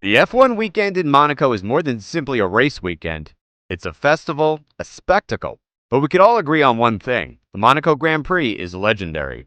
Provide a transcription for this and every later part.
The F1 weekend in Monaco is more than simply a race weekend. It's a festival, a spectacle. But we could all agree on one thing: the Monaco Grand Prix is legendary.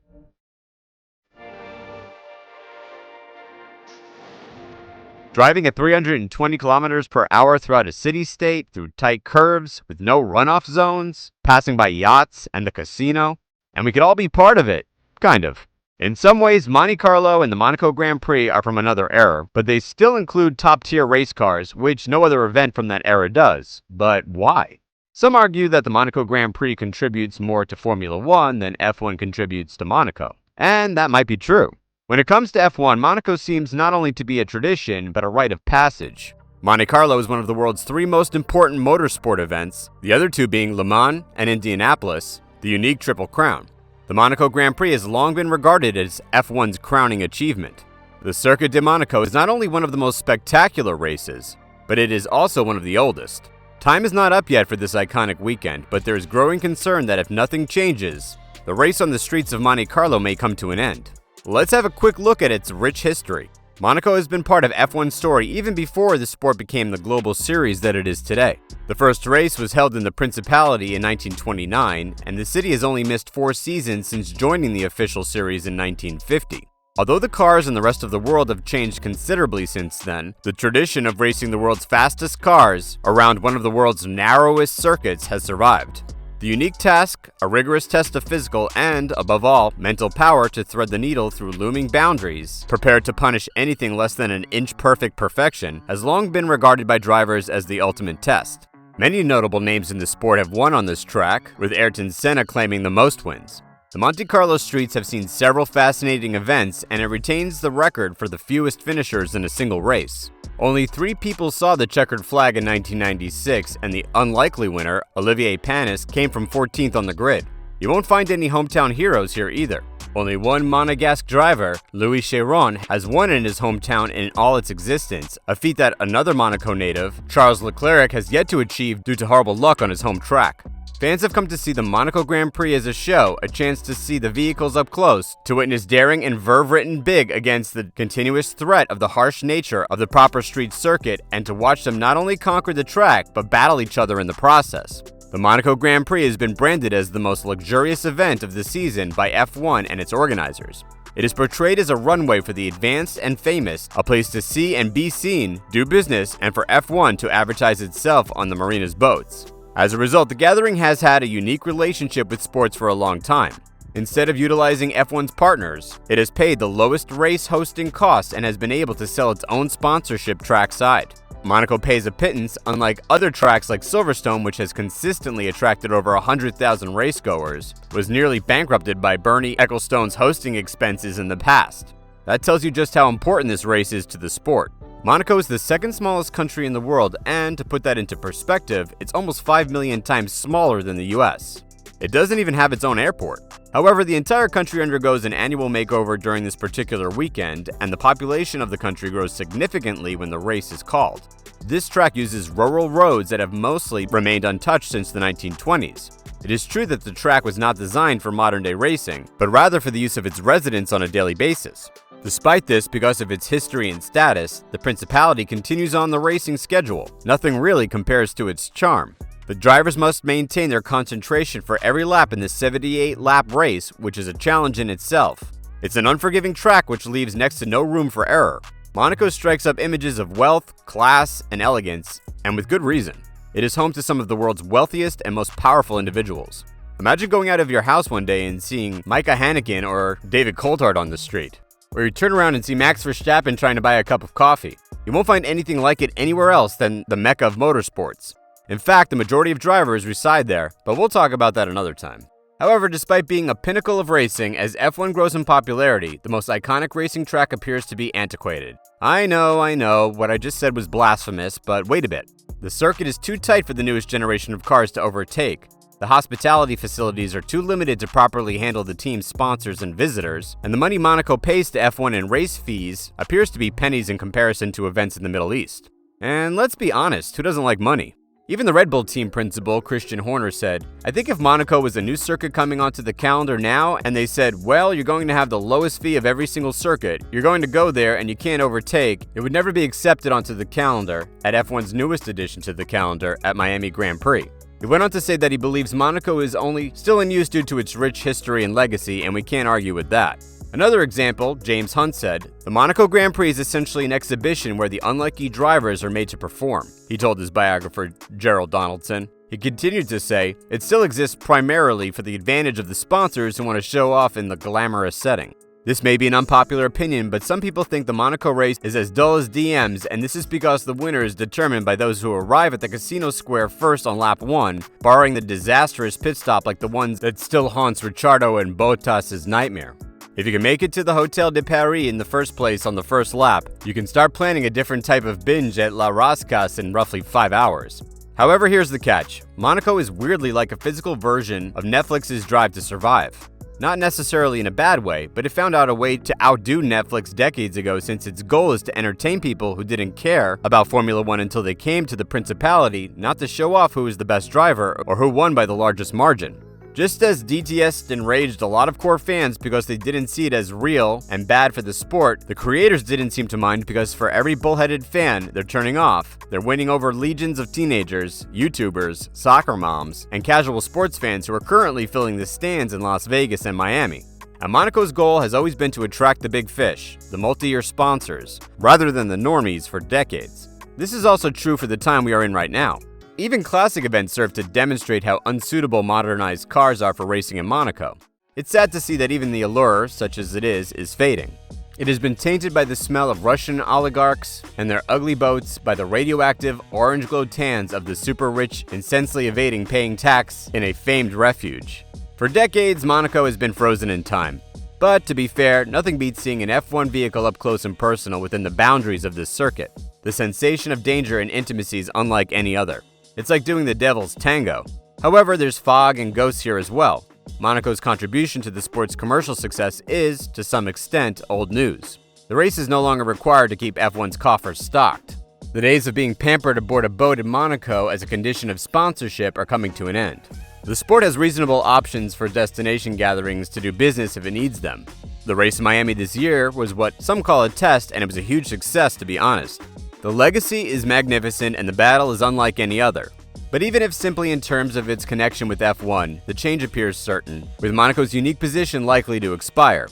Driving at 320 kilometers per hour throughout a city-state, through tight curves, with no runoff zones, passing by yachts and the casino, and we could all be part of it, kind of. In some ways, Monte Carlo and the Monaco Grand Prix are from another era, but they still include top-tier race cars, which no other event from that era does. But why? Some argue that the Monaco Grand Prix contributes more to Formula One than F1 contributes to Monaco. And that might be true. When it comes to F1, Monaco seems not only to be a tradition, but a rite of passage. Monte Carlo is one of the world's three most important motorsport events, the other two being Le Mans and Indianapolis, the unique Triple Crown. The Monaco Grand Prix has long been regarded as F1's crowning achievement. The Circuit de Monaco is not only one of the most spectacular races, but it is also one of the oldest. Time is not up yet for this iconic weekend, but there is growing concern that if nothing changes, the race on the streets of Monte Carlo may come to an end. Let's have a quick look at its rich history. Monaco has been part of F1's story even before the sport became the global series that it is today. The first race was held in the Principality in 1929, and the city has only missed 4 seasons since joining the official series in 1950. Although the cars in the rest of the world have changed considerably since then, the tradition of racing the world's fastest cars around one of the world's narrowest circuits has survived. The unique task, a rigorous test of physical and, above all, mental power to thread the needle through looming boundaries, prepared to punish anything less than an inch-perfect perfection, has long been regarded by drivers as the ultimate test. Many notable names in the sport have won on this track, with Ayrton Senna claiming the most wins. The Monte Carlo streets have seen several fascinating events, and it retains the record for the fewest finishers in a single race. Only 3 people saw the checkered flag in 1996, and the unlikely winner, Olivier Panis, came from 14th on the grid. You won't find any hometown heroes here either. Only one Monegasque driver, Louis Chiron, has won in his hometown in all its existence, a feat that another Monaco native, Charles Leclerc, has yet to achieve due to horrible luck on his home track. Fans have come to see the Monaco Grand Prix as a show, a chance to see the vehicles up close, to witness daring and verve-ridden big against the continuous threat of the harsh nature of the proper street circuit, and to watch them not only conquer the track, but battle each other in the process. The Monaco Grand Prix has been branded as the most luxurious event of the season by F1 and its organizers. It is portrayed as a runway for the advanced and famous, a place to see and be seen, do business, and for F1 to advertise itself on the marina's boats. As a result, the gathering has had a unique relationship with sports for a long time. Instead of utilizing F1's partners, it has paid the lowest race hosting costs and has been able to sell its own sponsorship trackside. Monaco pays a pittance, unlike other tracks like Silverstone, which has consistently attracted over 100,000 racegoers, was nearly bankrupted by Bernie Ecclestone's hosting expenses in the past. That tells you just how important this race is to the sport. Monaco is the second smallest country in the world, and to put that into perspective, it's almost 5 million times smaller than the US. It doesn't even have its own airport. However, the entire country undergoes an annual makeover during this particular weekend, and the population of the country grows significantly when the race is called. This track uses rural roads that have mostly remained untouched since the 1920s. It is true that the track was not designed for modern-day racing, but rather for the use of its residents on a daily basis. Despite this, because of its history and status, the Principality continues on the racing schedule. Nothing really compares to its charm. The drivers must maintain their concentration for every lap in the 78-lap race, which is a challenge in itself. It's an unforgiving track which leaves next to no room for error. Monaco strikes up images of wealth, class, and elegance, and with good reason. It is home to some of the world's wealthiest and most powerful individuals. Imagine going out of your house one day and seeing Micah Hannigan or David Coulthard on the street. Or you turn around and see Max Verstappen trying to buy a cup of coffee. You won't find anything like it anywhere else than the mecca of motorsports. In fact, the majority of drivers reside there, but we'll talk about that another time. However, despite being a pinnacle of racing, as F1 grows in popularity, the most iconic racing track appears to be Antiquated. I know, what I just said was blasphemous, but wait a bit. The circuit is too tight for the newest generation of cars to overtake. The hospitality facilities are too limited to properly handle the team's sponsors and visitors, and the money Monaco pays to F1 in race fees appears to be pennies in comparison to events in the Middle East. And let's be honest, who doesn't like money? Even the Red Bull team principal, Christian Horner, said, "I think if Monaco was a new circuit coming onto the calendar now, and they said, well, you're going to have the lowest fee of every single circuit, you're going to go there and you can't overtake, it would never be accepted onto the calendar at F1's newest addition to the calendar at Miami Grand Prix." He went on to say that he believes Monaco is only still in use due to its rich history and legacy, and we can't argue with that. Another example, James Hunt said, "The Monaco Grand Prix is essentially an exhibition where the unlucky drivers are made to perform," he told his biographer Gerald Donaldson. He continued to say, "It still exists primarily for the advantage of the sponsors who want to show off in the glamorous setting." This may be an unpopular opinion, but some people think the Monaco race is as dull as DMs, and this is because the winner is determined by those who arrive at the casino square first on lap 1, barring the disastrous pit stop like the ones that still haunts Ricciardo and Bottas' nightmare. If you can make it to the Hotel de Paris in the first place on the first lap, you can start planning a different type of binge at La Rascas in roughly 5 hours. However, here's the catch. Monaco is weirdly like a physical version of Netflix's Drive to Survive. Not necessarily in a bad way, but it found out a way to outdo Netflix decades ago, since its goal is to entertain people who didn't care about Formula One until they came to the Principality, not to show off who is the best driver or who won by the largest margin. Just as DTS enraged a lot of core fans because they didn't see it as real and bad for the sport, the creators didn't seem to mind because for every bullheaded fan they're turning off, they're winning over legions of teenagers, YouTubers, soccer moms, and casual sports fans who are currently filling the stands in Las Vegas and Miami. And Monaco's goal has always been to attract the big fish, the multi-year sponsors, rather than the normies for decades. This is also true for the time we are in right now. Even classic events serve to demonstrate how unsuitable modernized cars are for racing in Monaco. It's sad to see that even the allure, such as it is fading. It has been tainted by the smell of Russian oligarchs and their ugly boats, by the radioactive orange glow tans of the super rich insensely evading paying tax in a famed refuge. For decades, Monaco has been frozen in time. But to be fair, nothing beats seeing an F1 vehicle up close and personal within the boundaries of this circuit. The sensation of danger and intimacy is unlike any other. It's like doing the devil's tango. However, there's fog and ghosts here as well. Monaco's contribution to the sport's commercial success is, to some extent, old news. The race is no longer required to keep F1's coffers stocked. The days of being pampered aboard a boat in Monaco as a condition of sponsorship are coming to an end. The sport has reasonable options for destination gatherings to do business if it needs them. The race in Miami this year was what some call a test, and it was a huge success, to be honest. The legacy is magnificent and the battle is unlike any other. But even if simply in terms of its connection with F1, the change appears certain, with Monaco's unique position likely to expire.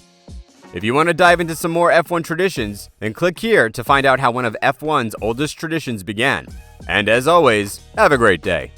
If you want to dive into some more F1 traditions, then click here to find out how one of F1's oldest traditions began. And as always, have a great day.